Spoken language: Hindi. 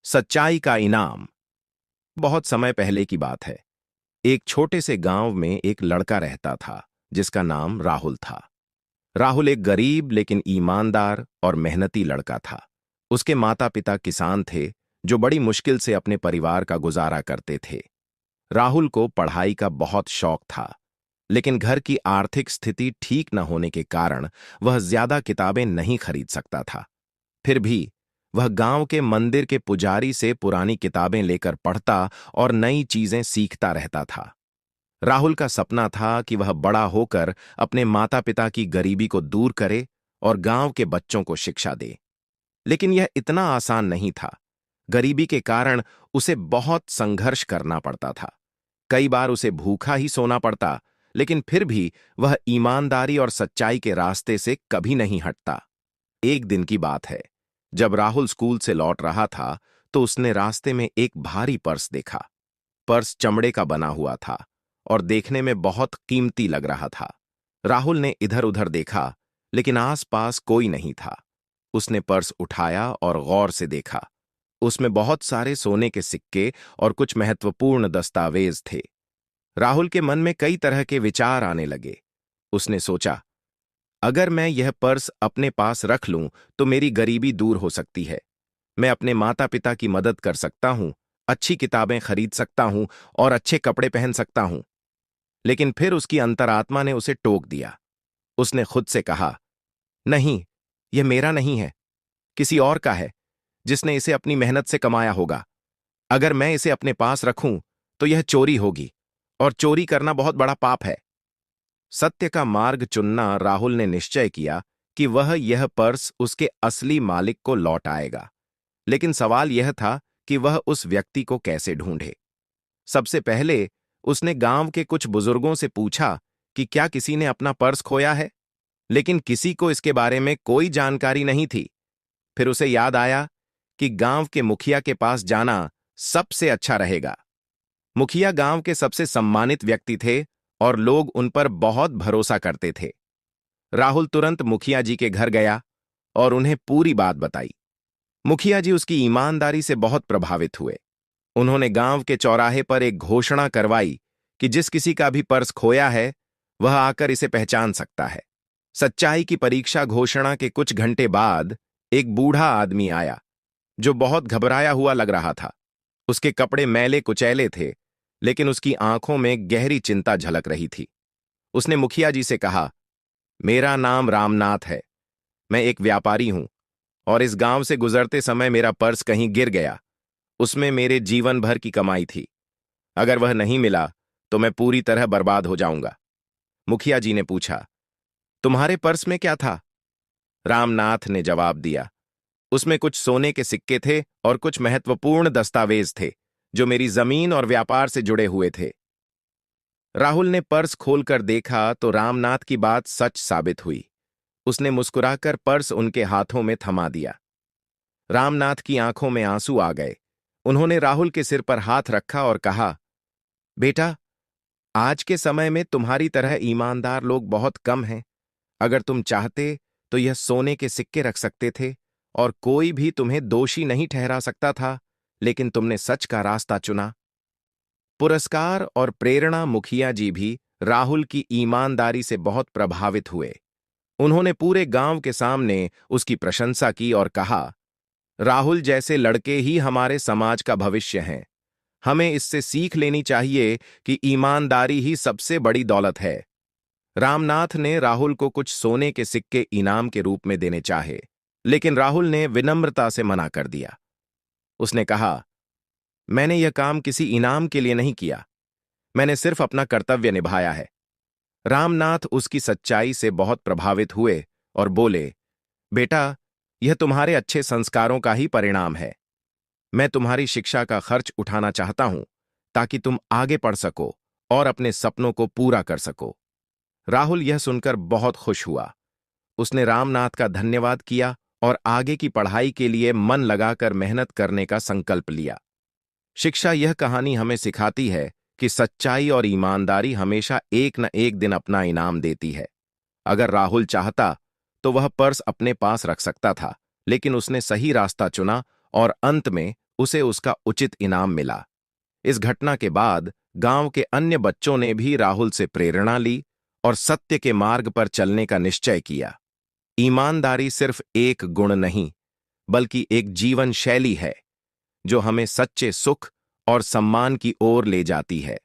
सच्चाई का इनाम। बहुत समय पहले की बात है। एक छोटे से गांव में एक लड़का रहता था जिसका नाम राहुल था। राहुल एक गरीब लेकिन ईमानदार और मेहनती लड़का था। उसके माता पिता किसान थे जो बड़ी मुश्किल से अपने परिवार का गुजारा करते थे। राहुल को पढ़ाई का बहुत शौक था, लेकिन घर की आर्थिक स्थिति ठीक न होने के कारण वह ज्यादा किताबें नहीं खरीद सकता था। फिर भी वह गांव के मंदिर के पुजारी से पुरानी किताबें लेकर पढ़ता और नई चीजें सीखता रहता था। राहुल का सपना था कि वह बड़ा होकर अपने माता पिता की गरीबी को दूर करे और गांव के बच्चों को शिक्षा दे। लेकिन यह इतना आसान नहीं था। गरीबी के कारण उसे बहुत संघर्ष करना पड़ता था। कई बार उसे भूखा ही सोना पड़ता, लेकिन फिर भी वह ईमानदारी और सच्चाई के रास्ते से कभी नहीं हटता। एक दिन की बात है, जब राहुल स्कूल से लौट रहा था तो उसने रास्ते में एक भारी पर्स देखा। पर्स चमड़े का बना हुआ था और देखने में बहुत कीमती लग रहा था। राहुल ने इधर उधर देखा, लेकिन आसपास कोई नहीं था। उसने पर्स उठाया और गौर से देखा। उसमें बहुत सारे सोने के सिक्के और कुछ महत्वपूर्ण दस्तावेज थे। राहुल के मन में कई तरह के विचार आने लगे। उसने सोचा, अगर मैं यह पर्स अपने पास रख लूं तो मेरी गरीबी दूर हो सकती है। मैं अपने माता पिता की मदद कर सकता हूं, अच्छी किताबें खरीद सकता हूं और अच्छे कपड़े पहन सकता हूं। लेकिन फिर उसकी अंतरात्मा ने उसे टोक दिया। उसने खुद से कहा, नहीं, यह मेरा नहीं है, किसी और का है, जिसने इसे अपनी मेहनत से कमाया होगा। अगर मैं इसे अपने पास रखूं तो यह चोरी होगी, और चोरी करना बहुत बड़ा पाप है। सत्य का मार्ग चुनना राहुल ने निश्चय किया कि वह यह पर्स उसके असली मालिक को लौटाएगा। लेकिन सवाल यह था कि वह उस व्यक्ति को कैसे ढूंढे। सबसे पहले उसने गांव के कुछ बुजुर्गों से पूछा कि क्या किसी ने अपना पर्स खोया है, लेकिन किसी को इसके बारे में कोई जानकारी नहीं थी। फिर उसे याद आया कि गांव के मुखिया के पास जाना सबसे अच्छा रहेगा। मुखिया गांव के सबसे सम्मानित व्यक्ति थे और लोग उन पर बहुत भरोसा करते थे। राहुल तुरंत मुखिया जी के घर गया और उन्हें पूरी बात बताई। मुखिया जी उसकी ईमानदारी से बहुत प्रभावित हुए। उन्होंने गांव के चौराहे पर एक घोषणा करवाई कि जिस किसी का भी पर्स खोया है वह आकर इसे पहचान सकता है। सच्चाई की परीक्षा घोषणा के कुछ घंटे बाद एक बूढ़ा आदमी आया जो बहुत घबराया हुआ लग रहा था। उसके कपड़े मैले कुचैले थे, लेकिन उसकी आंखों में गहरी चिंता झलक रही थी। उसने मुखिया जी से कहा, मेरा नाम रामनाथ है, मैं एक व्यापारी हूं और इस गांव से गुजरते समय मेरा पर्स कहीं गिर गया। उसमें मेरे जीवन भर की कमाई थी। अगर वह नहीं मिला तो मैं पूरी तरह बर्बाद हो जाऊंगा। मुखिया जी ने पूछा, तुम्हारे पर्स में क्या था? रामनाथ ने जवाब दिया, उसमें कुछ सोने के सिक्के थे और कुछ महत्वपूर्ण दस्तावेज थे जो मेरी जमीन और व्यापार से जुड़े हुए थे। राहुल ने पर्स खोलकर देखा तो रामनाथ की बात सच साबित हुई। उसने मुस्कुराकर पर्स उनके हाथों में थमा दिया। रामनाथ की आंखों में आंसू आ गए। उन्होंने राहुल के सिर पर हाथ रखा और कहा, बेटा, आज के समय में तुम्हारी तरह ईमानदार लोग बहुत कम हैं। अगर तुम चाहते तो यह सोने के सिक्के रख सकते थे और कोई भी तुम्हें दोषी नहीं ठहरा सकता था, लेकिन तुमने सच का रास्ता चुना। पुरस्कार और प्रेरणा मुखिया जी भी राहुल की ईमानदारी से बहुत प्रभावित हुए। उन्होंने पूरे गांव के सामने उसकी प्रशंसा की और कहा, राहुल जैसे लड़के ही हमारे समाज का भविष्य हैं। हमें इससे सीख लेनी चाहिए कि ईमानदारी ही सबसे बड़ी दौलत है। रामनाथ ने राहुल को कुछ सोने के सिक्के इनाम के रूप में देने चाहे, लेकिन राहुल ने विनम्रता से मना कर दिया। उसने कहा, मैंने यह काम किसी इनाम के लिए नहीं किया, मैंने सिर्फ अपना कर्तव्य निभाया है। रामनाथ उसकी सच्चाई से बहुत प्रभावित हुए और बोले, बेटा, यह तुम्हारे अच्छे संस्कारों का ही परिणाम है। मैं तुम्हारी शिक्षा का खर्च उठाना चाहता हूं ताकि तुम आगे पढ़ सको और अपने सपनों को पूरा कर सको। राहुल यह सुनकर बहुत खुश हुआ। उसने रामनाथ का धन्यवाद किया और आगे की पढ़ाई के लिए मन लगाकर मेहनत करने का संकल्प लिया। शिक्षा यह कहानी हमें सिखाती है कि सच्चाई और ईमानदारी हमेशा एक न एक दिन अपना इनाम देती है। अगर राहुल चाहता तो वह पर्स अपने पास रख सकता था, लेकिन उसने सही रास्ता चुना और अंत में उसे उसका उचित इनाम मिला। इस घटना के बाद गांव के अन्य बच्चों ने भी राहुल से प्रेरणा ली और सत्य के मार्ग पर चलने का निश्चय किया। ईमानदारी सिर्फ एक गुण नहीं, बल्कि एक जीवन शैली है जो हमें सच्चे सुख और सम्मान की ओर ले जाती है।